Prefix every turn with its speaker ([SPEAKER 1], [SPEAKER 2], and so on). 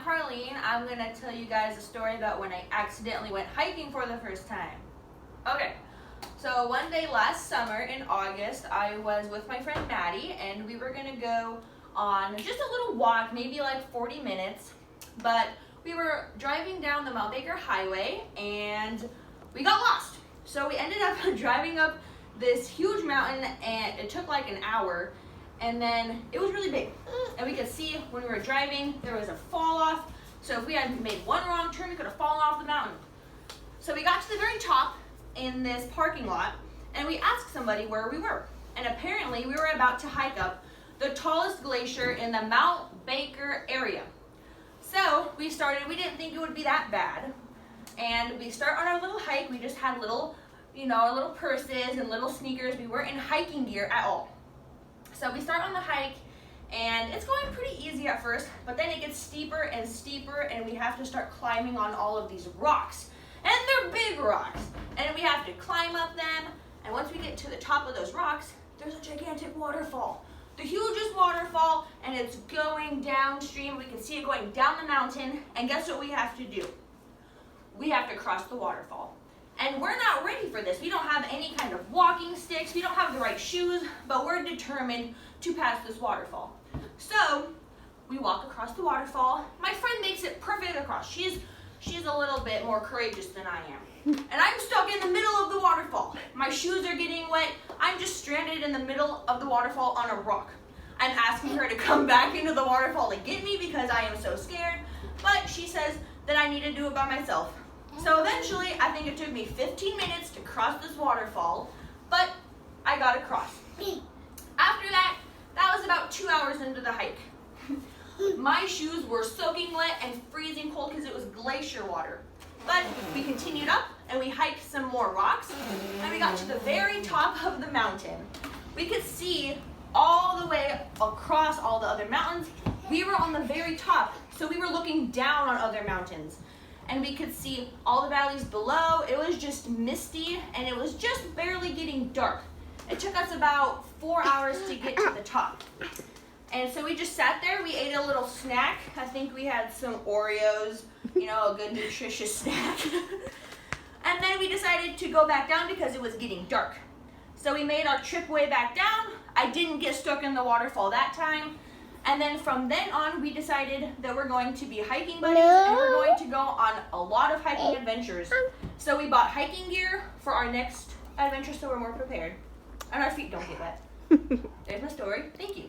[SPEAKER 1] Karline. I'm going to tell you guys a story about when I accidentally went hiking for the first time. Okay, so one day last summer in August, I was with my friend Maddie, and we were going to go on just a little walk, maybe like 40 minutes, but we were driving down the Mount Baker Highway, and we got lost. So we ended up driving up this huge mountain, and it took like an hour. And then it was really big, and we could see when we were driving there was a fall off, so if we had made one wrong turn we could have fallen off the mountain. So we got to the very top in this parking lot, and we asked somebody where we were, and apparently we were about to hike up the tallest glacier in the Mount Baker area. So we didn't think it would be that bad, and we start on our little hike. We just had little, our little purses and little sneakers. We weren't in hiking gear at all. So we start on the hike, and it's going pretty easy at first, but then it gets steeper and steeper, and we have to start climbing on all of these rocks. And they're big rocks, and we have to climb up them, and once we get to the top of those rocks, there's a gigantic waterfall. The hugest waterfall, and it's going downstream. We can see it going down the mountain, and guess what we have to do? We have to cross the waterfall. And we're not ready for this. We don't have any kind of walking sticks. We don't have the right shoes, but we're determined to pass this waterfall. So we walk across the waterfall. My friend makes it perfect across. She's a little bit more courageous than I am. And I'm stuck in the middle of the waterfall. My shoes are getting wet. I'm just stranded in the middle of the waterfall on a rock. I'm asking her to come back into the waterfall to get me because I am so scared, but she says that I need to do it by myself. So eventually, I think it took me 15 minutes to cross this waterfall, but I got across. After that was about 2 hours into the hike. My shoes were soaking wet and freezing cold because it was glacier water. But we continued up, and we hiked some more rocks, and we got to the very top of the mountain. We could see all the way across all the other mountains. We were on the very top, so we were looking down on other mountains. And we could see all the valleys below. It was just misty, and it was just barely getting dark. It took us about 4 hours to get to the top. And so we just sat there. We ate a little snack. I think we had some Oreos, a good nutritious snack. And then we decided to go back down because it was getting dark. So we made our trip way back down. I didn't get stuck in the waterfall that time. And then from then on, we decided that we're going to be hiking buddies, and we're going to go on a lot of hiking adventures. So we bought hiking gear for our next adventure, so we're more prepared. And our feet don't get wet. There's my story. Thank you.